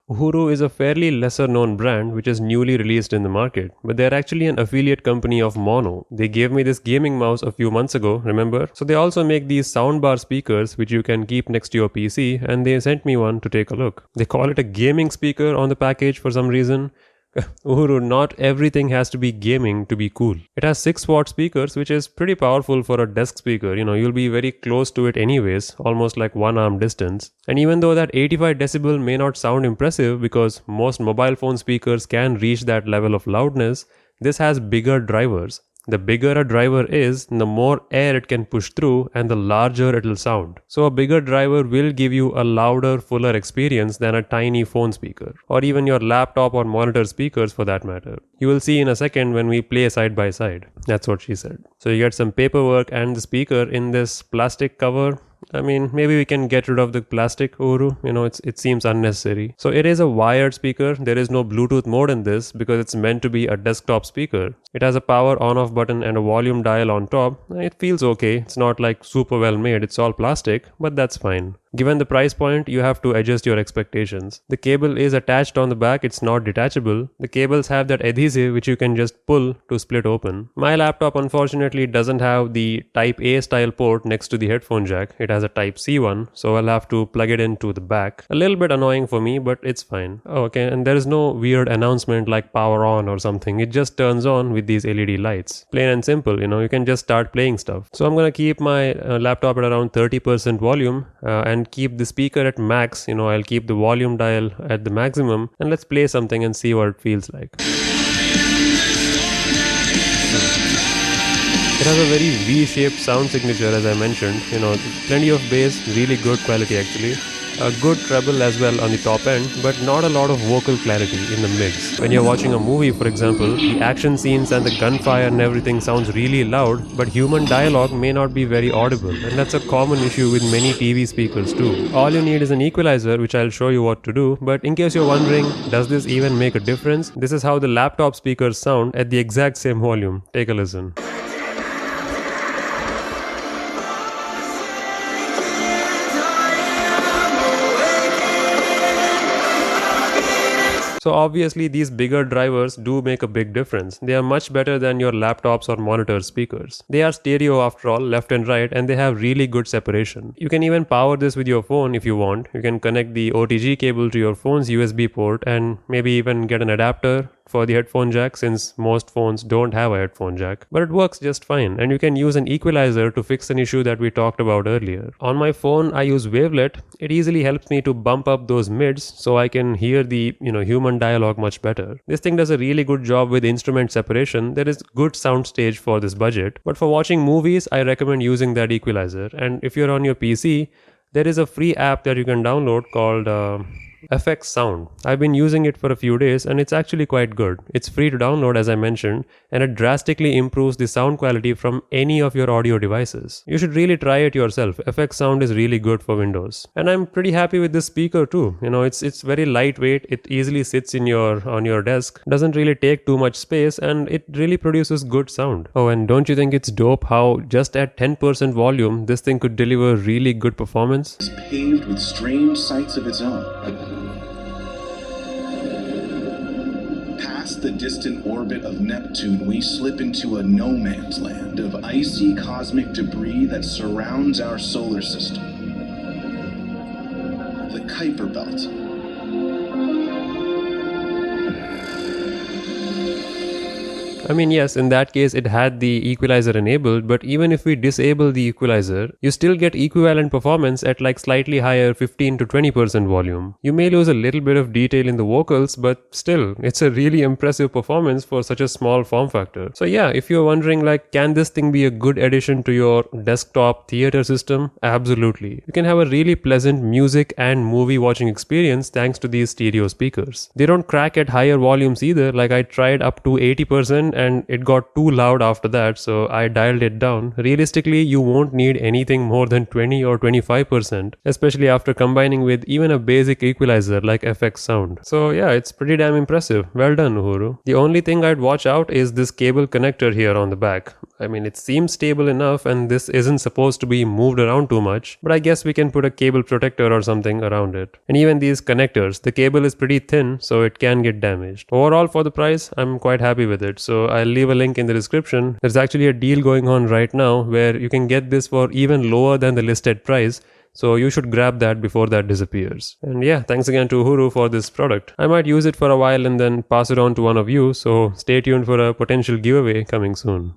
Uhuru is a fairly lesser known brand which is newly released in the market, but they're actually an affiliate company of Mono. They gave me this gaming mouse a few months ago, remember? So they also make these soundbar speakers which you can keep next to your PC, and they sent me one to take a look. They call it a gaming speaker on the package for some reason. Uhuru, not everything has to be gaming to be cool. It has 6-watt speakers, which is pretty powerful for a desk speaker. You'll be very close to it anyways, almost like one arm distance. And even though that 85 decibel may not sound impressive because most mobile phone speakers can reach that level of loudness, this has bigger drivers. The bigger a driver is, the more air it can push through and the larger it'll sound. So a bigger driver will give you a louder, fuller experience than a tiny phone speaker, or even your laptop or monitor speakers for that matter. You will see in a second when we play side by side. That's what she said. So you get some paperwork and the speaker in this plastic cover. I mean, maybe we can get rid of the plastic, Uhuru. It seems unnecessary. So it is a wired speaker. There is no Bluetooth mode in this because it's meant to be a desktop speaker. It has a power on-off button and a volume dial on top. It feels okay. It's not like super well made. It's all plastic, but that's fine. Given the price point, you have to adjust your expectations. The cable is attached on the back, it's not detachable. The cables have that adhesive which you can just pull to split open. My laptop unfortunately doesn't have the Type A style port next to the headphone jack. It has a Type C one, so I'll have to plug it into the back. A little bit annoying for me, but it's fine. Oh, okay, and there is no weird announcement like power on or something. It just turns on with these LED lights. Plain and simple, you can just start playing stuff. So I'm gonna keep my laptop at around 30% volume and keep the speaker at max. I'll keep the volume dial at the maximum, and let's play something and see what it feels like. It has a very V-shaped sound signature, as I mentioned. Plenty of bass, really good quality actually. A good treble as well on the top end, but not a lot of vocal clarity in the mids. When you're watching a movie, for example, the action scenes and the gunfire and everything sounds really loud, but human dialogue may not be very audible, and that's a common issue with many TV speakers too. All you need is an equalizer, which I'll show you what to do, but in case you're wondering, does this even make a difference? This is how the laptop speakers sound at the exact same volume. Take a listen. So obviously these bigger drivers do make a big difference. They are much better than your laptops or monitor speakers. They are stereo after all, left and right, and they have really good separation. You can even power this with your phone if you want. You can connect the OTG cable to your phone's USB port and maybe even get an adapter for the headphone jack, since most phones don't have a headphone jack. But it works just fine, and you can use an equalizer to fix an issue that we talked about earlier. On my phone, I use wavelet. It easily helps me to bump up those mids so I can hear the human dialogue much better. This thing does a really good job with instrument separation. There is good soundstage for this budget, but for watching movies, I recommend using that equalizer. And if you're on your PC, there is a free app that you can download called FX Sound. I've been using it for a few days and it's actually quite good. It's free to download, as I mentioned, and it drastically improves the sound quality from any of your audio devices. You should really try it yourself. FX Sound is really good for Windows. And I'm pretty happy with this speaker too. It's very lightweight. It easily sits on your desk. Doesn't really take too much space, and it really produces good sound. Oh, and don't you think it's dope how just at 10% volume this thing could deliver really good performance? It's paved with strange sights of its own. Past the distant orbit of Neptune, we slip into a no man's land of icy cosmic debris that surrounds our solar system. The Kuiper Belt. I mean, yes, in that case it had the equalizer enabled, but even if we disable the equalizer, you still get equivalent performance at like slightly higher 15 to 20% volume. You may lose a little bit of detail in the vocals, but still, it's a really impressive performance for such a small form factor. So yeah, if you're wondering like, can this thing be a good addition to your desktop theater system? Absolutely. You can have a really pleasant music and movie watching experience thanks to these stereo speakers. They don't crack at higher volumes either. Like I tried up to 80% and it got too loud after that, so I dialed it down. Realistically, you won't need anything more than 20 or 25%, especially after combining with even a basic equalizer like FX Sound. So yeah, it's pretty damn impressive. Well done, Uhuru. The only thing I'd watch out is this cable connector here on the back. I mean, it seems stable enough and this isn't supposed to be moved around too much, but I guess we can put a cable protector or something around it. And even these connectors, the cable is pretty thin, so it can get damaged. Overall, for the price, I'm quite happy with it, so I'll leave a link in the description. There's actually a deal going on right now where you can get this for even lower than the listed price, so you should grab that before that disappears. And yeah, thanks again to Uhuru for this product. I might use it for a while and then pass it on to one of you, so stay tuned for a potential giveaway coming soon.